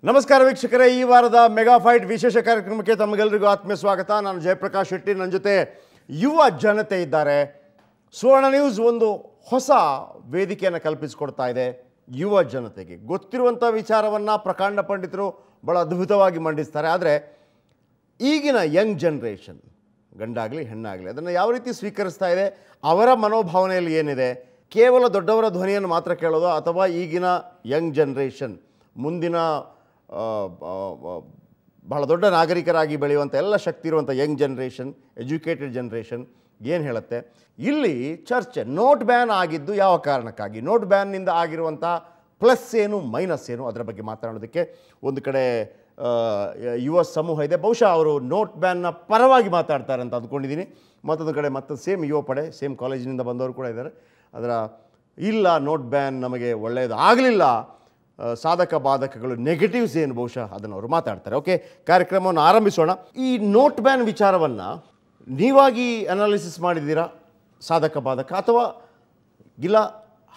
ನಮಸ್ಕಾರ ವೀಕ್ಷಕರೇ, ಈ ವಾರದ ಮೆಗಾ ಫೈಟ್ ವಿಶೇಷ ಕಾರ್ಯಕ್ರಮಕ್ಕೆ ತಮಗೆಲ್ಲರಿಗೂ ಆತ್ಮೀಯ ಸ್ವಾಗತ. ನಾನು ಜಯಪ್ರಕಾಶ್ ಶೆಟ್ಟಿ. ನನ್ನ ಜೊತೆ ಯುವ ಜನತೆ ಇದ್ದಾರೆ. ಸುವರ್ಣ ನ್ಯೂಸ್ ಒಂದು ಹೊಸ ವೇದಿಕೆಯನ್ನು ಕಲ್ಪಿಸಿಕೊಡ್ತಾ ಇದೆ ಯುವ ಜನತೆಗೆ. ಗೊತ್ತಿರುವಂಥ ವಿಚಾರವನ್ನು ಪ್ರಕಾಂಡ ಪಂಡಿತರು ಭಾಳ ಅದ್ಭುತವಾಗಿ ಮಂಡಿಸ್ತಾರೆ. ಆದರೆ ಈಗಿನ ಯಂಗ್ ಜನ್ರೇಷನ್, ಗಂಡಾಗಲಿ ಹೆಣ್ಣಾಗಲಿ, ಅದನ್ನು ಯಾವ ರೀತಿ ಸ್ವೀಕರಿಸ್ತಾ ಇದೆ, ಅವರ ಮನೋಭಾವನೆಯಲ್ಲಿ ಏನಿದೆ, ಕೇವಲ ದೊಡ್ಡವರ ಧ್ವನಿಯನ್ನು ಮಾತ್ರ ಕೇಳೋದು ಅಥವಾ ಈಗಿನ ಯಂಗ್ ಜನ್ರೇಷನ್ ಮುಂದಿನ ಬಹಳ ದೊಡ್ಡ ನಾಗರಿಕರಾಗಿ ಬೆಳೆಯುವಂಥ ಎಲ್ಲ ಶಕ್ತಿ ಇರುವಂಥ ಯಂಗ್ ಜನ್ರೇಷನ್, ಎಜುಕೇಟೆಡ್ ಜನ್ರೇಷನ್ ಏನು ಹೇಳುತ್ತೆ? ಇಲ್ಲಿ ಚರ್ಚೆ ನೋಟ್ ಬ್ಯಾನ್ ಆಗಿದ್ದು ಯಾವ ಕಾರಣಕ್ಕಾಗಿ, ನೋಟ್ ಬ್ಯಾನ್ನಿಂದ ಆಗಿರುವಂಥ ಪ್ಲಸ್ ಏನು ಮೈನಸ್ ಏನು, ಅದರ ಬಗ್ಗೆ ಮಾತನಾಡೋದಕ್ಕೆ ಒಂದು ಕಡೆ ಯುವ ಸಮೂಹ ಇದೆ. ಬಹುಶಃ ಅವರು ನೋಟ್ ಬ್ಯಾನ್ನ ಪರವಾಗಿ ಮಾತಾಡ್ತಾರೆ ಅಂತ ಅಂದ್ಕೊಂಡಿದ್ದೀನಿ. ಮತ್ತೊಂದು ಕಡೆ ಸೇಮ್ ಯುವ ಪಡೆ, ಸೇಮ್ ಕಾಲೇಜಿನಿಂದ ಬಂದವರು ಕೂಡ ಇದ್ದಾರೆ. ಅದರ ಇಲ್ಲ ನೋಟ್ ಬ್ಯಾನ್ ನಮಗೆ ಒಳ್ಳೆಯದು ಆಗಲಿಲ್ಲ, ಸಾಧಕ ಬಾಧಕಗಳು, ನೆಗೆಟಿವ್ಸ್ ಏನು, ಬಹುಶಃ ಅದನ್ನು ಅವರು ಮಾತಾಡ್ತಾರೆ. ಓಕೆ, ಕಾರ್ಯಕ್ರಮವನ್ನು ಆರಂಭಿಸೋಣ. ಈ ನೋಟ್ ಬ್ಯಾನ್ ವಿಚಾರವನ್ನು ನೀವಾಗಿ ಅನಾಲಿಸಿಸ್ ಮಾಡಿದ್ದೀರಾ, ಸಾಧಕ ಬಾಧಕ, ಅಥವಾ ಇಲ್ಲ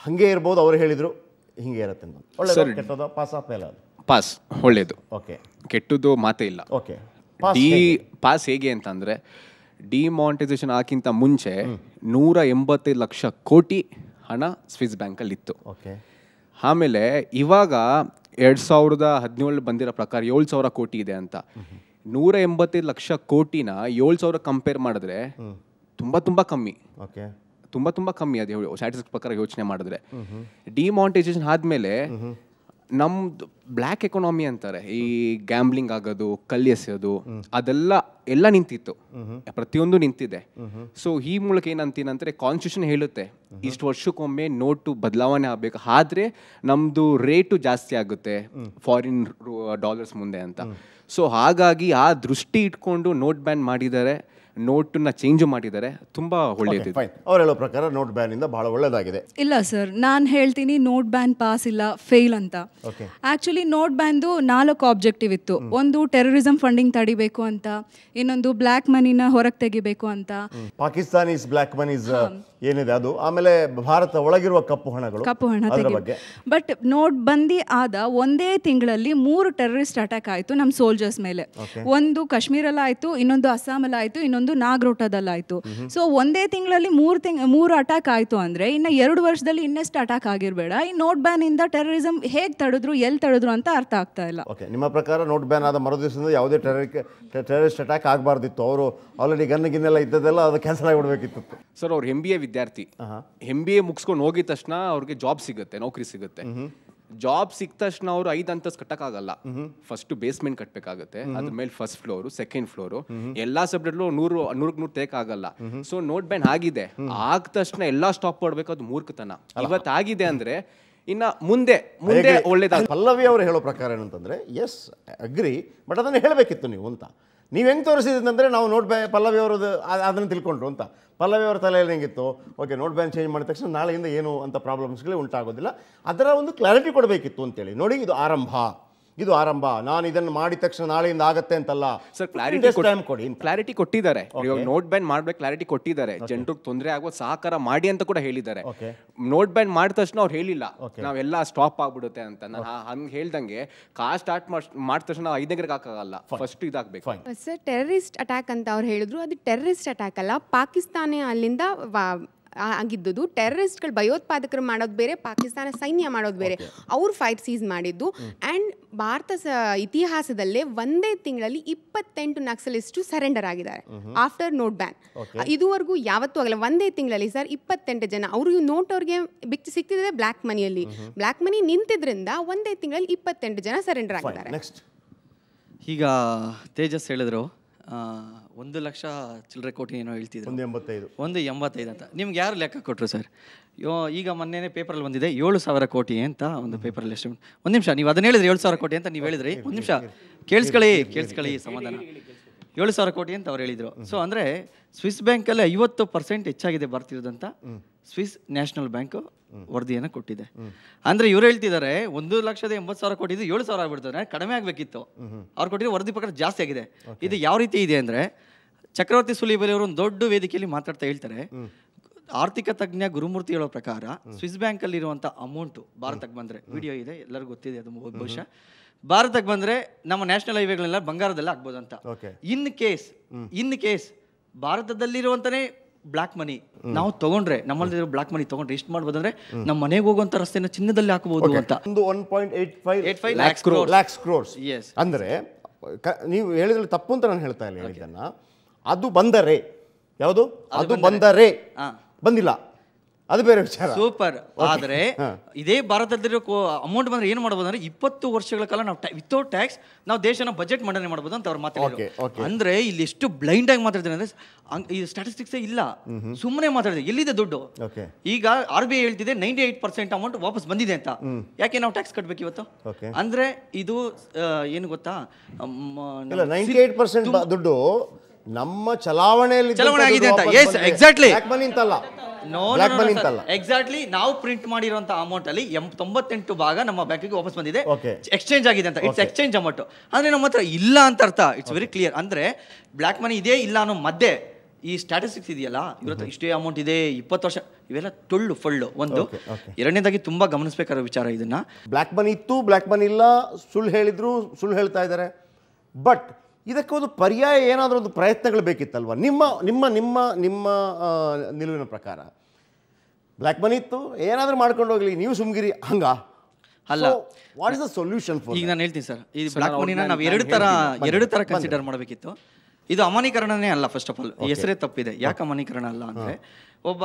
ಹಾಗೆ ಇರ್ಬೋದು, ಅವರು ಹೇಳಿದರು ಹಿಂಗೆ ಇರುತ್ತೆ ಅಂತ? ಒಳ್ಳೆಯದು, ಕೆಟ್ಟದ, ಪಾಸ್ ಫೇಲ್? ಅದು ಪಾಸ್, ಒಳ್ಳೆಯದು. ಓಕೆ, ಕೆಟ್ಟದ್ದು ಮಾತೇ ಇಲ್ಲ. ಓಕೆ, ಪಾಸ್ ಹೇಗೆ ಅಂತಂದರೆ, ಡಿಮಾನಿಟೈಸೇಷನ್ ಆಗಿಂತ ಮುಂಚೆ 185 ಲಕ್ಷ ಕೋಟಿ ಹಣ ಸ್ವಿಸ್ ಬ್ಯಾಂಕಲ್ಲಿ ಇತ್ತು. ಓಕೆ, ಆಮೇಲೆ ಇವಾಗ 2017 ಬಂದಿರೋ ಪ್ರಕಾರ 7,000 ಕೋಟಿ ಇದೆ ಅಂತ. 185 ಲಕ್ಷ ಕೋಟಿನ 7,000 ಕಂಪೇರ್ ಮಾಡಿದ್ರೆ ತುಂಬ ಕಮ್ಮಿ. ಓಕೆ, ತುಂಬ ಕಮ್ಮಿ. ಅದು ಸ್ಟ್ಯಾಟಿಸ್ಟಿಕ್ಸ್ ಪ್ರಕಾರ ಯೋಚನೆ ಮಾಡಿದ್ರೆ ಡಿಮಾನಿಟೈಸೇಷನ್ ಆದಮೇಲೆ ನಮ್ದು ಬ್ಲ್ಯಾಕ್ ಎಕಾನಮಿ ಅಂತಾರೆ, ಈ ಗ್ಯಾಂಬ್ಲಿಂಗ್ ಆಗೋದು, ಕಲ್ಲು ಎಸೆಯೋದು, ಅದೆಲ್ಲ ನಿಂತಿತ್ತು, ಪ್ರತಿಯೊಂದು ನಿಂತಿದೆ. ಸೊ ಈ ಮೂಲಕ ಏನಂತೀನಂದ್ರೆ, ಕಾನ್ಸ್ಟಿಟ್ಯೂಷನ್ ಹೇಳುತ್ತೆ ಇಷ್ಟು ವರ್ಷಕ್ಕೊಮ್ಮೆ ನೋಟು ಬದಲಾವಣೆ ಆಗಬೇಕು, ಆದ್ರೆ ನಮ್ದು ರೇಟು ಜಾಸ್ತಿ ಆಗುತ್ತೆ ಫಾರಿನ್ ಡಾಲರ್ಸ್ ಮುಂದೆ ಅಂತ. ಸೊ ಹಾಗಾಗಿ ಆ ದೃಷ್ಟಿ ಇಟ್ಕೊಂಡು ನೋಟ್ ಬ್ಯಾನ್ ಮಾಡಿದ್ದಾರೆ, ನೋಟನ್ನ ಚೇಂಜ್ ಮಾಡಿದ್ದಾರೆ. ತುಂಬಾ ಒಳ್ಳೆಯದು. ಅವ್ರು ಹೇಳೋ ಪ್ರಕಾರ ನೋಟ್ ಬ್ಯಾನ್ ಇಂದ ಬಹಳ ಒಳ್ಳೆಯದಾಗಿದೆ. ಇಲ್ಲ ಸರ್, ನಾನು ಹೇಳ್ತೀನಿ ನೋಟ್ ಬ್ಯಾನ್ ಪಾಸ್ ಇಲ್ಲ, ಫೇಲ್ ಅಂತ. ಆಕ್ಚುಲಿ ನೋಟ್ ಬ್ಯಾನ್ದು 4 ಆಬ್ಜೆಕ್ಟಿವ್ ಇತ್ತು. ಒಂದು ಟೆರರಿಸಂ ಫಂಡಿಂಗ್ ತಡಿಬೇಕು ಅಂತ, ಇನ್ನೊಂದು ಬ್ಲ್ಯಾಕ್ ಮನಿನ ಹೊರಗೆ ತೆಗಿಬೇಕು ಅಂತ, ಪಾಕಿಸ್ತಾನೀಸ್ ಬ್ಲ್ಯಾಕ್ ಮನೀಸ್ ಏನಿದೆ ಅದು, ಆಮೇಲೆ ಭಾರತ ಒಳಗಿರುವ ಕಪ್ಪು ಹಣ ತೆಗಿ. ಬಟ್ ನೋಟ್ ಬಂದಿ ಆದ ಒಂದೇ ತಿಂಗಳಲ್ಲಿ 3 ಟೆರರಿಸ್ಟ್ ಅಟ್ಯಾಕ್ ಆಯಿತು ನಮ್ಮ ಸೋಲ್ಜರ್ಸ್ ಮೇಲೆ. ಒಂದು ಕಾಶ್ಮೀರಲ್ಲಿ ಆಯಿತು, ಇನ್ನೊಂದು ಅಸ್ಸಾಮಲ್ಲಿ ಆಯಿತು, ಇನ್ನೊಂದು ನಾಗ್ರೋಟದಲ್ಲಿ ಆಯಿತು. ಸೊ ಒಂದೇ ತಿಂಗಳಲ್ಲಿ 3 ಅಟ್ಯಾಕ್ ಆಯಿತು ಅಂದರೆ ಇನ್ನು 2 ವರ್ಷದಲ್ಲಿ ಇನ್ನೆಷ್ಟು ಅಟ್ಯಾಕ್ ಆಗಿರಬೇಡ. ಈ ನೋಟ್ ಬ್ಯಾನ್ ಇಂದ ಟೆರರಿಸಂ ಹೇಗೆ ತಡೆದ್ರು, ಎಲ್ಲಿ ತಡೆದ್ರು ಅಂತ ಅರ್ಥ ಆಗ್ತಾ ಇಲ್ಲ. ನಿಮ್ಮ ಪ್ರಕಾರ ನೋಟ್ ಬ್ಯಾನ್ ಆದ ಮರುದಿವಸದಿಂದ ಯಾವುದೇ ಟೆರರಿಸ್ಟ್ ಅಟ್ಯಾಕ್ ಆಗಬಾರ್ದಿತ್ತು, ಅವರು ಆಲ್ರೆಡಿ ಗಿನ್ನೆಲ್ಲ ಇದ್ದದೆಲ್ಲ ಅದು ಕ್ಯಾನ್ಸಲ್ ಆಗಿಬಿಡ್ಬೇಕಿತ್ತು. ಸರ್, ಅವ್ರು MBA ವಿದ್ಯಾರ್ಥಿ, MBA ಮುಗಿಸ್ಕೊಂಡು ಹೋಗಿದ ತಕ್ಷಣ ಅವ್ರಿಗೆ ಜಾಬ್ ಸಿಗುತ್ತೆ, ನೌಕರಿ ಸಿಗುತ್ತೆ. ಜಾಬ್ ಸಿಕ್ಕ ತಕ್ಷಣ ಅವರು 5 ಅಂತಸ್ತು ಕಟ್ಟಕ್ಕಾಗಲ್ಲ. ಫಸ್ಟ್ ಬೇಸ್ಮೆಂಟ್ ಕಟ್ಟಬೇಕಾಗುತ್ತೆ, ಅದ್ರ ಮೇಲೆ ಫಸ್ಟ್ ಫ್ಲೋರು, ಸೆಕೆಂಡ್ ಫ್ಲೋರು, ಎಲ್ಲಾ ಸಬ್ಜೆಕ್ಟ್ಲು 100 ತೇಕಾಗಲ್ಲ. ಸೊ ನೋಟ್ ಬ್ಯಾನ್ ಆಗಿದೆ, ಆಗ ತಕ್ಷಣ ಎಲ್ಲಾ ಸ್ಟಾಪ್ ಮಾಡ್ಬೇಕು, ಅದು ಮೂರ್ಖತನ. ಇವತ್ತಾಗಿದೆ ಅಂದ್ರೆ ಇನ್ನ ಮುಂದೆ ಒಳ್ಳೇದಾಗ. ಪಲ್ಲವಿ ಅವರು ಹೇಳೋ ಪ್ರಕಾರ ಏನಂತಂದ್ರೆ, ಎಸ್ ಅಗ್ರಿ, ಬಟ್ ಅದನ್ನು ಹೇಳಬೇಕಿತ್ತು ನೀವು ಅಂತ. ನೀವು ಹೆಂಗೆ ತೋರಿಸಿದಂದ್ರೆ ನಾವು ನೋಟ್ ಬ್ಯಾನ್, ಪಲ್ಲವಿ ಅವರದ್ದು ಅದನ್ನು ತಿಳ್ಕೊಂಡ್ರು ಅಂತ. ಪಲ್ಲವಿ ಅವರ ತಲೆಯಲ್ಲಿ ಹೆಂಗಿತ್ತು, ಓಕೆ ನೋಟ್ ಬ್ಯಾನ್ ಚೇಂಜ್ ಮಾಡಿದ ತಕ್ಷಣ ನಾಳೆಯಿಂದ ಏನು ಅಂತ ಪ್ರಾಬ್ಲಮ್ಸ್ಗಳೇ ಉಂಟಾಗೋದಿಲ್ಲ, ಅದರ ಒಂದು ಕ್ಲಾರಿಟಿ ಕೊಡಬೇಕಿತ್ತು ಅಂತೇಳಿ. ನೋಡಿ, ಇದು ಆರಂಭ, ನಾನು ಇದನ್ನು ಮಾಡಿದ ತಕ್ಷಣ ನಾಳೆಯಿಂದ ಆಗತ್ತೆ ಅಂತಲ್ಲ ಸರ್. ಕ್ಲಾರಿಟಿ ಕೊಟ್ಟಿದ್ದಾರೆ. ಇವಾಗ ನೋಟ್ ಬ್ಯಾನ್ ಮಾಡ್ಬೇಕು, ಕ್ಲಾರಿಟಿ ಕೊಟ್ಟಿದ್ದಾರೆ. ಜನರಿಗೆ ತೊಂದರೆ ಆಗುವ ಸಹಕಾರ ಮಾಡಿ ಅಂತ ಕೂಡ ಹೇಳಿದ್ದಾರೆ. ನೋಟ್ ಬ್ಯಾನ್ ಮಾಡಿದ ತಕ್ಷಣ ಅವ್ರು ಹೇಳಿಲ್ಲ ನಾವೆಲ್ಲ ಸ್ಟಾಪ್ ಆಗ್ಬಿಡುತ್ತೆ ಅಂತ. ನಾನು ಹಂಗೆ ಹೇಳ್ದಂಗೆ ಸ್ಟಾರ್ಟ್ ಮಾಡಿದ ತಕ್ಷಣ 5ನೇ ಗ್ರೇಡ್ ಹಾಕಾಗಲ್ಲ, ಫಸ್ಟ್ ಇದಾಗಬೇಕು. ಸರ್, ಟೆರರಿಸ್ಟ್ ಅಟ್ಯಾಕ್ ಅಂತ ಅವ್ರು ಹೇಳಿದ್ರು, ಅದು ಟೆರರಿಸ್ಟ್ ಅಟ್ಯಾಕ್ ಅಲ್ಲ, ಪಾಕಿಸ್ತಾನ ಅಲ್ಲಿಂದ ಆಗಿದ್ದು. ಟೆರರಿಸ್ಟ್ಗಳು, ಭಯೋತ್ಪಾದಕರು ಮಾಡೋದು ಬೇರೆ, ಪಾಕಿಸ್ತಾನ ಸೈನ್ಯ ಮಾಡೋದು ಬೇರೆ. ಅವ್ರು ಫೈಟ್ ಸೀಸ್ ಮಾಡಿದ್ದು. ಆ್ಯಂಡ್ ಭಾರತ ಇತಿಹಾಸದಲ್ಲೇ ಒಂದೇ ತಿಂಗಳಲ್ಲಿ 28 ನಕ್ಸಲಿಸ್ಟು ಸರೆಂಡರ್ ಆಗಿದ್ದಾರೆ ಆಫ್ಟರ್ ನೋಟ್ ಬ್ಯಾನ್. ಇದುವರೆಗೂ ಯಾವತ್ತೂ ಆಗಲ್ಲ, ಒಂದೇ ತಿಂಗಳಲ್ಲಿ ಸರ್ 28 ಜನ. ಅವ್ರಿಗೆ ನೋಟ್ ಅವ್ರಿಗೆ ಸಿಕ್ತಿದೆ ಬ್ಲ್ಯಾಕ್ ಮನಿಯಲ್ಲಿ. ಬ್ಲ್ಯಾಕ್ ಮನಿ ನಿಂತಿದ್ರಿಂದ ಒಂದೇ ತಿಂಗಳಲ್ಲಿ 28 ಜನ ಸರೆಂಡರ್ ಆಗಿದ್ದಾರೆ. ಈಗ ತೇಜಸ್ ಹೇಳಿದ್ರು 1 ಲಕ್ಷ ಚಿಲ್ಲರೆ ಕೋಟಿ ಏನೋ ಹೇಳ್ತಿದ್ರು, 185 ಅಂತ. ನಿಮ್ಗೆ ಯಾರು ಲೆಕ್ಕ ಕೊಟ್ಟರು ಸರ್? ಈಗ ಮೊನ್ನೆ ಪೇಪರಲ್ಲಿ ಬಂದಿದೆ 7,000 ಕೋಟಿ ಅಂತ ಒಂದು ಪೇಪರಲ್ಲಿ. ಎಷ್ಟು ಒಂದು ನಿಮಿಷ, ನೀವು ಅದನ್ನ ಹೇಳಿದ್ರಿ 7,000 ಕೋಟಿ ಅಂತ ನೀವು ಹೇಳಿದ್ರಿ. ಒಂದು ನಿಮಿಷ ಕೇಳಿಸ್ಕೊಳ್ಳಿ ಸಮಾಧಾನ. 7,000 ಕೋಟಿ ಅಂತ ಅವ್ರು ಹೇಳಿದರು. ಸೊ ಅಂದರೆ ಸ್ವಿಸ್ ಬ್ಯಾಂಕಲ್ಲಿ 50% ಹೆಚ್ಚಾಗಿದೆ ಬರ್ತಿರೋದಂತ ಸ್ವಿಸ್ ನ್ಯಾಷನಲ್ ಬ್ಯಾಂಕ್ ವರದಿಯನ್ನು ಕೊಟ್ಟಿದೆ. ಅಂದರೆ ಇವ್ರು ಹೇಳ್ತಿದ್ದಾರೆ 1,80,000 ಕೋಟಿ ಇದು 7,000 ಆಗ್ಬಿಡ್ತಾರೆ, ಕಡಿಮೆ ಆಗಬೇಕಿತ್ತು. ಅವ್ರು ಕೊಟ್ಟಿರೋ ವರದಿ ಪ್ರಕಾರ ಜಾಸ್ತಿ ಆಗಿದೆ. ಇದು ಯಾವ ರೀತಿ ಇದೆ ಅಂದರೆ, ಚಕ್ರವರ್ತಿ ಸುಲಿಬೆಲೆ ಅವರು ಒಂದು ದೊಡ್ಡ ವೇದಿಕೆಯಲ್ಲಿ ಮಾತಾಡ್ತಾ ಹೇಳ್ತಾರೆ, ಆರ್ಥಿಕ ತಜ್ಞ ಗುರುಮೂರ್ತಿ ಹೇಳೋ ಪ್ರಕಾರ ಸ್ವಿಸ್ ಬ್ಯಾಂಕಲ್ಲಿ ಇರುವಂಥ ಅಮೌಂಟು ಭಾರತಕ್ಕೆ ಬಂದರೆ, ವಿಡಿಯೋ ಇದೆ ಎಲ್ಲರಿಗೂ ಗೊತ್ತಿದೆ ಅದು ಬಹುಶಃ, ಭಾರತಕ್ಕೆ ಬಂದರೆ ನಮ್ಮ ನ್ಯಾಷನಲ್ ಹೈವೇಗಳೆಲ್ಲ ಬಂಗಾರದಲ್ಲೇ ಆಗ್ಬೋದಂತ. ಇನ್ ಕೇಸ್ ಭಾರತದಲ್ಲಿರುವಂತನೇ ಬ್ಲಾಕ್ ಮನಿ ನಾವು ತಗೊಂಡ್ರೆ, ನಮ್ಮಲ್ಲಿರೋ ಬ್ಲಾಕ್ ಮನಿ ತಗೊಂಡ್ರೆ ಎಷ್ಟು ಮಾಡ್ಬೋದು ಅಂದ್ರೆ ನಮ್ಮ ಮನೆಗೆ ಹೋಗುವಂತ ರಸ್ತೆನ ಚಿನ್ನದಲ್ಲಿ ಹಾಕಬಹುದು ಅಂತ. ಒಂದು 1.85 lakhs crores. ಅಂದ್ರೆ ನೀವು ಹೇಳಿದ್ರೆ ತಪ್ಪು ಅಂತ ನಾನು ಹೇಳ್ತಾ ಇಲ್ಲ ಹೇಳಿದ್ದನ್ನ. ಅದು ಬಂದರೆ ಯಾವುದು, ಅದು ಬಂದರೆ ಬಂದಿಲ್ಲ, ಅದು ಬೇರೆ ವಿಚಾರ. ಸೂಪರ್. ಆದ್ರೆ ಇದೇ ಭಾರತದಲ್ಲಿರೋ ಅಮೌಂಟ್ ಬಂದ್ರೆ ಏನು ಮಾಡಬಹುದು ಅಂದ್ರೆ 20 ವರ್ಷಗಳ ಕಾಲ ನಾವು ವಿತೌಟ್ ಟ್ಯಾಕ್ಸ್ ನಾವು ದೇಶನ ಬಜೆಟ್ ಮಂಡನೆ ಮಾಡಬಹುದು ಅಂತ ಅವ್ರು ಮಾತಾಡಿದ್ರು. ಅಂದ್ರೆ ಇಲ್ಲಿ ಎಷ್ಟು ಬ್ಲೈಂಡ್ ಆಗಿ ಮಾತಾಡ್ತಾರೆ ಅಂದ್ರೆ ಈ ಸ್ಟಾಟಿಸ್ಟಿಕ್ಸ್ ಇಲ್ಲ, ಸುಮ್ಮನೆ ಮಾತಾಡಿದ್ರೆ ಎಲ್ಲಿದೆ ದುಡ್ಡು. ಈಗ RBI ಹೇಳ್ತಿದೆ 98% ಅಮೌಂಟ್ ವಾಪಸ್ ಬಂದಿದೆ ಅಂತ. ಯಾಕೆ ನಾವು ಟ್ಯಾಕ್ಸ್ ಕಟ್ಬೇಕು ಇವತ್ತು? ಅಂದ್ರೆ ಇದು ಏನು ಗೊತ್ತಾ, 98% ದುಡ್ಡು ನಮ್ಮ ಚಲಾವಣೆಯಲ್ಲಿ ಆಗಿದೆ ಅಂತ. Yes, exactly. ಎಕ್ಸಾಕ್ಟ್ಲಿ. ನಾವು ಪ್ರಿಂಟ್ ಮಾಡಿರುವಂತಹ ಅಮೌಂಟ್ ಅಲ್ಲಿ 98 ಭಾಗ ನಮ್ಮ ಬ್ಯಾಂಕಿಗೆ ವಾಪಸ್ ಬಂದಿದೆ, ಎಕ್ಸ್ಚೇಂಜ್ ಆಗಿದೆ ಅಂತ. It's exchange amount. ಅಂದ್ರೆ ನಮ್ಮ ಹತ್ರ ಇಲ್ಲ ಅಂತ ಅರ್ಥ. It's very clear. ಅಂದ್ರೆ ಬ್ಲಾಕ್ ಮನಿ ಇದೆ ಇಲ್ಲ ಅನ್ನೋ ಮಧ್ಯೆ ಈ ಸ್ಟ್ಯಾಟಿಸ್ಟಿಕ್ಸ್ ಇದೆಯಲ್ಲ, ಇವ್ರ ಹತ್ರ ಇಷ್ಟೇ ಅಮೌಂಟ್ ಇದೆ 20 ವರ್ಷ, ಇವೆಲ್ಲ ಫುಲ್ಲು ಒಂದು. ಎರಡನೇದಾಗಿ ತುಂಬಾ ಗಮನಿಸಬೇಕಾದ ವಿಚಾರ ಇದನ್ನ. ಬ್ಲಾಕ್ ಮನಿ ಇತ್ತು, ಬ್ಲಾಕ್ ಮನಿ ಇಲ್ಲ, ಸುಳ್ಳು ಹೇಳಿದ್ರು, ಸುಳ್ಳು ಹೇಳ್ತಾ ಇದ್ದಾರೆ. ಬಟ್ ಇದಕ್ಕೆ ಒಂದು ಪರ್ಯಾಯ ಏನಾದರೂ ಒಂದು ಪ್ರಯತ್ನಗಳು ಬೇಕಿತ್ತಲ್ವ ನಿಮ್ಮ ನಿಮ್ಮ ನಿಮ್ಮ ನಿಮ್ಮ ನಿಲುವಿನ ಪ್ರಕಾರ? ಬ್ಲ್ಯಾಕ್ ಮನಿ ಇತ್ತು, ಏನಾದರೂ ಮಾಡ್ಕೊಂಡು ಹೋಗ್ಲಿ, ನೀವು ಸುಮ್ಗಿರಿ, ಹಂಗ ಅಲ್ಲ. What is the solution for? ಈಗ ನಾನು ಹೇಳ್ತೀನಿ ಸರ್, ಈ ಬ್ಲ್ಯಾಕ್ ಮನಿನ ನಾವು ಎರಡು ತರ ಕನ್ಸಿಡರ್ ಮಾಡಬೇಕಿತ್ತು. ಇದು ಅಮಾನೀಕರಣನೇ ಅಲ್ಲ. ಫಸ್ಟ್ ಆಫ್ ಆಲ್ ಹೆಸರೇ ತಪ್ಪಿದೆ. ಯಾಕೆ ಅಮಾನೀಕರಣ ಅಲ್ಲ ಅಂದರೆ, ಒಬ್ಬ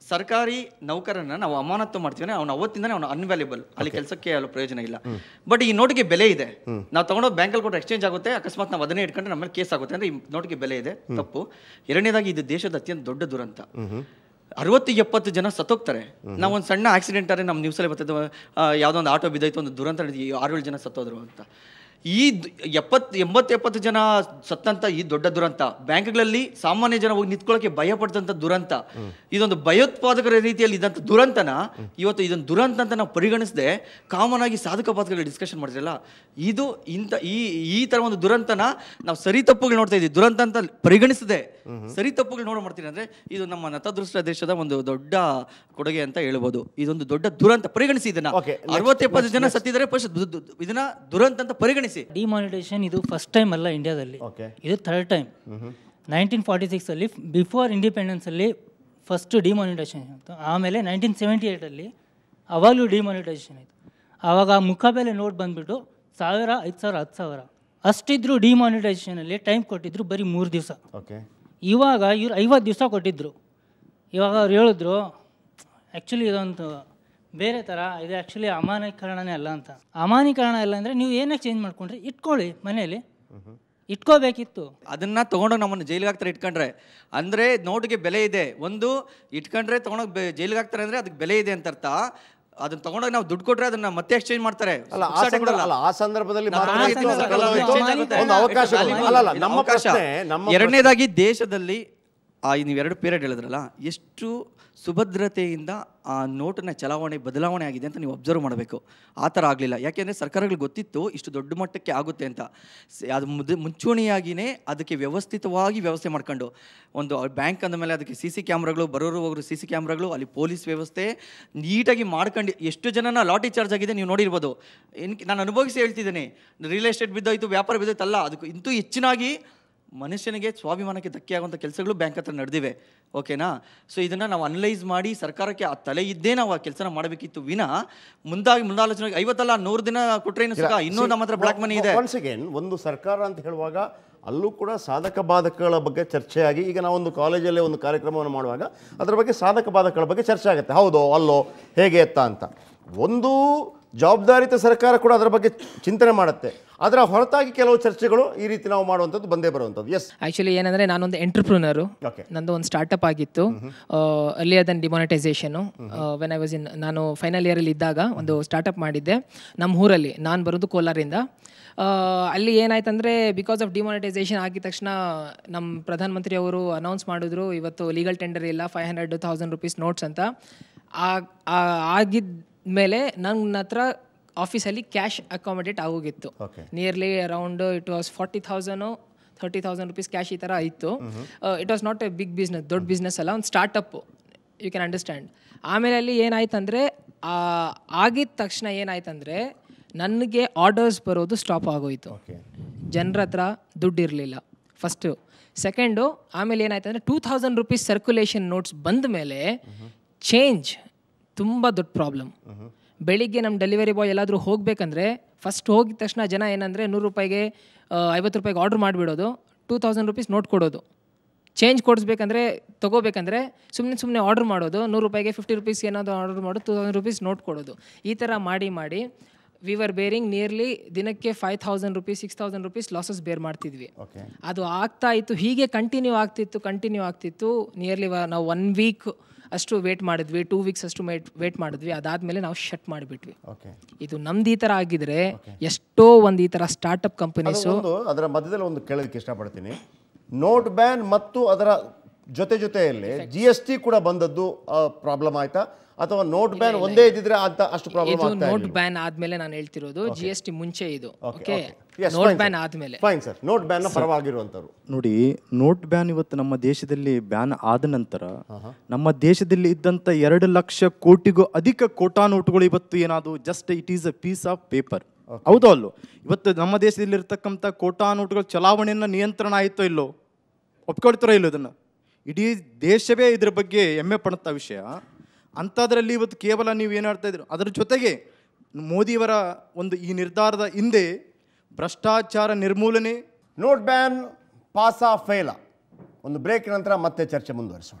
ಸರ್ಕಾರಿ ನೌಕರನ್ನ ನಾವು ಅಮಾನತ್ತು ಮಾಡ್ತೀವಿ, ಅವ್ನು ಅವತ್ತಿಂದಾನೆ ಅವನು ಅನ್ವ್ಯಾಲ್ಯೂಬಲ್, ಅಲ್ಲಿ ಕೆಲಸಕ್ಕೆ ಅಲ್ಲ ಪ್ರಯೋಜನ ಇಲ್ಲ. ಬಟ್ ಈ ನೋಟಿಗೆ ಬೆಲೆ ಇದೆ. ನಾವು ತಗೊಂಡೋಗಿ ಬ್ಯಾಂಕಲ್ಲಿ ಕೊಟ್ಟು ಎಕ್ಸ್ಚೇಂಜ್ ಆಗುತ್ತೆ, ಅಕಸ್ಮಾತ್ ನಾವು ಅದನ್ನೇ ಇಟ್ಕೊಂಡ್ರೆ ನಮ್ಮ ಮೇಲೆ ಕೇಸ್ ಆಗುತ್ತೆ. ಅಂದ್ರೆ ಈ ನೋಟಿಗೆ ಬೆಲೆ ಇದೆ, ತಪ್ಪು. ಎರಡನೇದಾಗಿ ಇದು ದೇಶದ ಅತ್ಯಂತ ದೊಡ್ಡ ದುರಂತ. 60-70 ಜನ ಸತ್ತೋಗ್ತಾರೆ. ನಾವೊಂದು ಸಣ್ಣ ಆಕ್ಸಿಡೆಂಟ್ ಆದರೆ ನಮ್ಮ ನ್ಯೂಸಲ್ಲಿ ಬರ್ತದೆ, ಯಾವುದೋ ಒಂದು ಆಟೋ ಬಿದ್ದೋಯ್ತು, ಒಂದು ದುರಂತ 6-7 ಜನ ಸತ್ತೋದ್ರು ಅಂತ. ಈ 70-80 ಜನ ಸತ್ತಂತ ಈ ದೊಡ್ಡ ದುರಂತ, ಬ್ಯಾಂಕ್ಗಳಲ್ಲಿ ಸಾಮಾನ್ಯ ಜನ ಹೋಗಿ ನಿಂತ್ಕೊಳ್ಳೋಕೆ ಭಯ ಪಡ್ತಂತ ದುರಂತ, ಇದೊಂದು ಭಯೋತ್ಪಾದಕರ ರೀತಿಯಲ್ಲಿ ಇದ್ದಂಥ ದುರಂತನ ಇವತ್ತು ಇದೊಂದು ದುರಂತ ಅಂತ ನಾವು ಪರಿಗಣಿಸದೆ ಕಾಮನ್ ಆಗಿ ಸಾಧಕ ಬಾಧಕಗಳ ಡಿಸ್ಕಷನ್ ಮಾಡ್ತಿರಲ್ಲ, ಇದು ಇಂಥ ಈ ಥರ ಒಂದು ದುರಂತನ ನಾವು ಸರಿ ತಪ್ಪುಗಳು ನೋಡ್ತಾ ಇದ್ದೀವಿ. ದುರಂತ ಅಂತ ಪರಿಗಣಿಸದೆ ಸರಿ ತಪ್ಪುಗಳು ನೋಡೋ ಮಾಡ್ತೀನಿ ಅಂದರೆ ಇದು ನಮ್ಮ ನತದೃಷ್ಟ ದೇಶದ ಒಂದು ದೊಡ್ಡ ಕೊಡುಗೆ ಅಂತ ಹೇಳ್ಬೋದು. ಇದೊಂದು ದೊಡ್ಡ ದುರಂತ ಪರಿಗಣಿಸಿ. ಇದನ್ನ 60-70 ಜನ ಸತ್ತಿದ್ದಾರೆ, ಇದನ್ನ ದುರಂತ ಅಂತ ಪರಿಗಣಿಸಿ. ಡಿಮಾನಿಟೈಸೇಷನ್ ಇದು ಫಸ್ಟ್ ಟೈಮ್ ಅಲ್ಲ ಇಂಡಿಯಾದಲ್ಲಿ, ಇದು ಥರ್ಡ್ ಟೈಮ್. 1946 ಅಲ್ಲಿ ಬಿಫೋರ್ ಇಂಡಿಪೆಂಡೆನ್ಸ್ ಅಲ್ಲಿ ಫಸ್ಟ್ ಡಿಮಾನಿಟೈಸೇಷನ್ ಇತ್ತು. ಆಮೇಲೆ 1978 ಅವಾಗಲೂ ಡಿಮಾನಿಟೈಸೇಷನ್ ಆಯಿತು. ಆವಾಗ ಮುಖಬೆಲೆ ನೋಟ್ ಬಂದ್ಬಿಟ್ಟು 1000, 5000, 10,000 ಅಷ್ಟಿದ್ರು. ಡಿಮಾನಿಟೈಸೇಷನಲ್ಲಿ ಟೈಮ್ ಕೊಟ್ಟಿದ್ರು ಬರೀ 3 ದಿವಸ. ಇವಾಗ ಇವ್ರು 50 ದಿವಸ ಕೊಟ್ಟಿದ್ರು. ಇವಾಗ ಅವ್ರು ಹೇಳಿದ್ರು ಆ್ಯಕ್ಚುಲಿ ಇದೊಂದು ಬೇರೆ ಥರ, ಇದು ಆ್ಯಕ್ಚುಲಿ ಅಮಾನೀಕರಣನೇ ಅಲ್ಲ ಅಂತ. ಅಮಾನೀಕರಣ ಇಲ್ಲ ಅಂದರೆ ನೀವು ಏನಕ್ಕೆ ಚೇಂಜ್ ಮಾಡ್ಕೊಂಡ್ರೆ ಇಟ್ಕೊಳ್ಳಿ, ಮನೇಲಿ ಇಟ್ಕೋಬೇಕಿತ್ತು. ಅದನ್ನು ತೊಗೊಂಡೋಗಿ ನಮ್ಮನ್ನು ಜೈಲಿಗೆ ಹಾಕ್ತಾರೆ ಇಟ್ಕೊಂಡ್ರೆ. ಅಂದರೆ ನೋಟಿಗೆ ಬೆಲೆ ಇದೆ. ಒಂದು ಇಟ್ಕೊಂಡ್ರೆ ತೊಗೊಂಡೋಗಿ ಜೈಲಿಗೆ ಹಾಕ್ತಾರೆ ಅಂದರೆ ಅದಕ್ಕೆ ಬೆಲೆ ಇದೆ ಅಂತ ಅರ್ಥ. ಅದನ್ನ ತಗೊಂಡೋಗಿ ನಾವು ದುಡ್ಡು ಕೊಟ್ಟರೆ ಅದನ್ನ ಮತ್ತೆ ಎಕ್ಸ್ಚೇಂಜ್ ಮಾಡ್ತಾರೆ. ಆ ಸಂದರ್ಭದಲ್ಲಿ ಎರಡನೇದಾಗಿ ದೇಶದಲ್ಲಿ ನೀವು 2 ಪೀರಿಯಡ್ ಹೇಳಿದ್ರಲ್ಲ, ಎಷ್ಟು ಸುಭದ್ರತೆಯಿಂದ ಆ ನೋಟನ್ನ ಚಲಾವಣೆ ಬದಲಾವಣೆ ಆಗಿದೆ ಅಂತ ನೀವು ಅಬ್ಸರ್ವ್ ಮಾಡಬೇಕು. ಆ ಥರ ಆಗಲಿಲ್ಲ. ಯಾಕೆಂದರೆ ಸರ್ಕಾರಗಳು ಗೊತ್ತಿತ್ತು ಇಷ್ಟು ದೊಡ್ಡ ಮಟ್ಟಕ್ಕೆ ಆಗುತ್ತೆ ಅಂತ. ಅದು ಮುಂಚೂಣಿಯಾಗಿಯೇ ಅದಕ್ಕೆ ವ್ಯವಸ್ಥಿತವಾಗಿ ವ್ಯವಸ್ಥೆ ಮಾಡ್ಕೊಂಡು, ಒಂದು ಬ್ಯಾಂಕ್ ಅಂದ ಮೇಲೆ ಅದಕ್ಕೆ CC ಕ್ಯಾಮ್ರಾಗಳು, ಬರೋರು ಹೋಗೋರು CC ಕ್ಯಾಮ್ರಾಗಳು, ಅಲ್ಲಿ ಪೊಲೀಸ್ ವ್ಯವಸ್ಥೆ ನೀಟಾಗಿ ಮಾಡ್ಕೊಂಡು ಎಷ್ಟು ಜನನ ಲಾಟಿ ಚಾರ್ಜ್ ಆಗಿದೆ ನೀವು ನೋಡಿರ್ಬೋದು. ನಾನು ಅನುಭವಿಸಿ ಹೇಳ್ತಿದ್ದೀನಿ. ರಿಯಲ್ ಎಸ್ಟೇಟ್ ಬಿದ್ದೋಯ್ತು, ವ್ಯಾಪಾರ ಬಿದ್ದೋಯ್ತು ಅಲ್ಲ, ಅದಕ್ಕೂ ಇಂತೂ ಹೆಚ್ಚಿನಾಗಿ ಮನುಷ್ಯನಿಗೆ ಸ್ವಾಭಿಮಾನಕ್ಕೆ ಧಕ್ಕೆ ಆಗುವಂಥ ಕೆಲಸಗಳು ಬ್ಯಾಂಕ್ ಹತ್ರ ನಡೆದಿವೆ. ಓಕೆನಾ? ಸೊ ಇದನ್ನು ನಾವು ಅನಲೈಸ್ ಮಾಡಿ ಸರ್ಕಾರಕ್ಕೆ ಆ ತಲೆ ಇದ್ದೇ ನಾವು ಆ ಕೆಲಸನ ಮಾಡಬೇಕಿತ್ತು ವಿನ ಮುಂದಾಲೋಚನೆ 50 ಅಲ್ಲ 100 ದಿನ ಕೊಟ್ಟರೆ ಇನ್ನೂ ನಮ್ಮ ಹತ್ರ ಬ್ಲಾಕ್ ಮನಿ ಇದೆ. ಒನ್ಸ್ ಅಗೇನ್ ಒಂದು ಸರ್ಕಾರ ಅಂತ ಹೇಳುವಾಗ ಅಲ್ಲೂ ಕೂಡ ಸಾಧಕ ಬಾಧಕಗಳ ಬಗ್ಗೆ ಚರ್ಚೆಯಾಗಿ, ಈಗ ನಾವೊಂದು ಕಾಲೇಜಲ್ಲೇ ಒಂದು ಕಾರ್ಯಕ್ರಮವನ್ನು ಮಾಡುವಾಗ ಅದರ ಬಗ್ಗೆ ಸಾಧಕ ಬಾಧಕಗಳ ಬಗ್ಗೆ ಚರ್ಚೆ ಆಗುತ್ತೆ. ಹೌದೋ ಅಲ್ಲೋ ಹೇಗೆ ಎತ್ತ ಅಂತ. ಒಂದು ಜವಾಬ್ದಾರಿತ ಸರ್ಕಾರ ಕೂಡ ಅದರ ಬಗ್ಗೆ ಚಿಂತನೆ ಮಾಡುತ್ತೆ. ಅದರ ಹೊರತಾಗಿ ಕೆಲವು ಚರ್ಚೆಗಳು ಈ ರೀತಿ ನಾವು ಮಾಡುವಂಥದ್ದು ಬಂದೇ ಬರುವಂಥದ್ದು. ಎಸ್, ಆ್ಯಕ್ಚುಲಿ ಏನಂದರೆ ನಾನೊಂದು ಎಂಟ್ರಪ್ರೂನರು. ನಂದು ಒಂದು ಸ್ಟಾರ್ಟಪ್ ಆಗಿತ್ತು earlier then demonetisation. When I was ನಾನು ಫೈನಲ್ ಇಯರಲ್ಲಿ ಇದ್ದಾಗ ಒಂದು ಸ್ಟಾರ್ಟಪ್ ಮಾಡಿದ್ದೆ ನಮ್ಮ ಊರಲ್ಲಿ. ನಾನು ಬರೋದು ಕೋಲಾರಿಂದ. ಅಲ್ಲಿ ಏನಾಯ್ತಂದರೆ ಬಿಕಾಸ್ ಆಫ್ ಡಿಮಾನಿಟೈಸೇಷನ್ ಆಗಿದ ತಕ್ಷಣ ನಮ್ಮ ಪ್ರಧಾನಮಂತ್ರಿ ಅವರು ಅನೌನ್ಸ್ ಮಾಡಿದ್ರು ಇವತ್ತು ಲೀಗಲ್ ಟೆಂಡರ್ ಇಲ್ಲ, 500,000 ರೂಪೀಸ್ ನೋಟ್ಸ್ ಅಂತ. ಆಗಿದ್ದ ಮೇಲೆ ನನ್ನ ಹತ್ರ ಆಫೀಸಲ್ಲಿ ಕ್ಯಾಶ್ ಅಕಾಮಡೇಟ್ ಆಗೋಗಿತ್ತು. Nearly around it was 40,000 30,000 rupees cash ಈ ಥರ ಇತ್ತು. It was not a big business, ದೊಡ್ಡ ಬಿಸ್ನೆಸ್ ಅಲ್ಲ, ಒಂದು ಸ್ಟಾರ್ಟಪ್ಪು. You can understand. ಆಮೇಲೆ ಅಲ್ಲಿ ಏನಾಯ್ತಂದರೆ ಆಗಿದ ತಕ್ಷಣ ಏನಾಯ್ತಂದರೆ ನನಗೆ ಆರ್ಡರ್ಸ್ ಬರೋದು ಸ್ಟಾಪ್ ಆಗೋಯಿತು. ಜನರ ಹತ್ರ ದುಡ್ಡು ಇರಲಿಲ್ಲ ಫಸ್ಟು. ಸೆಕೆಂಡು ಆಮೇಲೆ ಏನಾಯ್ತಂದರೆ 2000 ರೂಪೀಸ್ ಸರ್ಕ್ಯುಲೇಷನ್ ನೋಟ್ಸ್ ಬಂದ ಮೇಲೆ ಚೇಂಜ್ ತುಂಬ ದೊಡ್ಡ ಪ್ರಾಬ್ಲಮ್. ಬೆಳಿಗ್ಗೆ ನಮ್ಮ ಡೆಲಿವರಿ ಬಾಯ್ ಎಲ್ಲಾದರೂ ಹೋಗಬೇಕಂದ್ರೆ ಫಸ್ಟ್ ಹೋಗಿದ ತಕ್ಷಣ ಜನ ಏನಂದರೆ 100 ರೂಪಾಯಿಗೆ 50 ರೂಪಾಯಿಗೆ ಆರ್ಡ್ರ್ ಮಾಡಿಬಿಡೋದು, 2000 ರೂಪೀಸ್ ನೋಟ್ ಕೊಡೋದು. ಚೇಂಜ್ ಕೊಡಿಸ್ಬೇಕಂದ್ರೆ ತೊಗೋಬೇಕಂದ್ರೆ ಸುಮ್ಮನೆ ಆರ್ಡ್ರ್ ಮಾಡೋದು, 100 ರೂಪಾಯಿಗೆ 50 ರೂಪೀಸ್ ಏನಾದರೂ ಆರ್ಡ್ರ್ ಮಾಡೋದು, 2000 ರೂಪೀಸ್ ನೋಟ್ ಕೊಡೋದು. ಈ ಥರ ಮಾಡಿ ಮಾಡಿ ವಿ ವರ್ ಬೇರಿಂಗ್ ನಿಯರ್ಲಿ ದಿನಕ್ಕೆ 5000 ರೂಪೀಸ್ 6000 ರೂಪೀಸ್ ಲಾಸಸ್ ಬೇರ್ ಮಾಡ್ತಿದ್ವಿ. ಅದು ಆಗ್ತಾ ಇತ್ತು, ಹೀಗೆ ಕಂಟಿನ್ಯೂ ಆಗ್ತಿತ್ತು. ನಿಯರ್ಲಿ ನಾವು 1 ವೀಕ್ ಅಷ್ಟು ವೇಟ್ ಮಾಡಿದ್ವಿ, 2 ವೀಕ್ಸ್ ಅಷ್ಟು ವೇಟ್ ಮಾಡಿದ್ವಿ. ಅದಾದಮೇಲೆ ನಾವು ಶಟ್ ಮಾಡಿಬಿಟ್ವಿ. ಇದು ನಮ್ದು ಈ ಥರ ಆಗಿದ್ರೆ ಎಷ್ಟೋ ಒಂದು ಈ ಥರ ಸ್ಟಾರ್ಟಪ್ ಕಂಪನೀಸು. ಅದರ ಮಧ್ಯದಲ್ಲಿ ಒಂದು ಕೇಳೋದಕ್ಕೆ ಇಷ್ಟಪಡ್ತೀನಿ, ನೋಟ್ ಬ್ಯಾನ್ ಮತ್ತು ಅದರ ಜೊತೆಯಲ್ಲಿ GST ಕೂಡ ಬಂದದ್ದು ಪ್ರಾಬ್ಲಮ್ ಆಯ್ತಾ, ಅಥವಾ ನೋಟ್ ಬ್ಯಾನ್ ಒಂದೇ ಇದ್ದಿದ್ರೆ ಅಂತ ಅಷ್ಟು ಪ್ರಾಬ್ಲಮ್ ಆಗ್ತಾ ಇಲ್ಲ? ನೋಟ್ ಬ್ಯಾನ್ ಆದ್ಮೇಲೆ ನಾನು ಹೇಳ್ತಿರೋದು, GST ಮುಂಚೆ ಇದು. ಓಕೆ, ನೋಟ್ ಬ್ಯಾನ್ ಆದ್ಮೇಲೆ. ಫೈನ್ ಸರ್, ನೋಟ್ ಬ್ಯಾನ್ ನ ಪರವಾಗಿರುವಂತರು ನೋಡಿ, ನೋಟ್ ಬ್ಯಾನ್ ಇವತ್ತು ನಮ್ಮ ದೇಶದಲ್ಲಿ ಬ್ಯಾನ್ ಆದ ನಂತರ ನಮ್ಮ ದೇಶದಲ್ಲಿ ಇದ್ದಂತ 2 ಲಕ್ಷ ಕೋಟಿಗೂ ಅಧಿಕ ಕೋಟಾ ನೋಟುಗಳು ಇವತ್ತು ಏನಾದ್ರು just it is a piece of paper. ಹೌದೋ ಅಲ್ಲೋ? ಇವತ್ತು ನಮ್ಮ ದೇಶದಲ್ಲಿ ಇರ್ತಕ್ಕಂಥ ಕೋಟಾ ನೋಟುಗಳ ಚಲಾವಣೆಯನ್ನ ನಿಯಂತ್ರಣ ಆಯ್ತೋ ಇಲ್ಲೋ? ಒಪ್ಕೊಳ್ತಾರೋ ಇಲ್ಲೋ? ಇದನ್ನ ಇಡೀ ದೇಶವೇ ಇದ್ರ ಬಗ್ಗೆ ಹೆಮ್ಮೆ ಪಡುತ್ತ ವಿಷಯ. ಅಂಥದ್ರಲ್ಲಿ ಇವತ್ತು ಕೇವಲ ನೀವು ಏನು ಹೇಳ್ತಾ ಇದ್ರು, ಅದರ ಜೊತೆಗೆ ಮೋದಿಯವರ ಒಂದು ಈ ನಿರ್ಧಾರದ ಹಿಂದೆ ಭ್ರಷ್ಟಾಚಾರ ನಿರ್ಮೂಲನೆ. ನೋಟ್ ಬ್ಯಾನ್ ಪಾಸಾ ಫೇಲಾ? ಒಂದು ಬ್ರೇಕ್ ನಂತರ ಮತ್ತೆ ಚರ್ಚೆ ಮುಂದುವರಿಸೋಣ.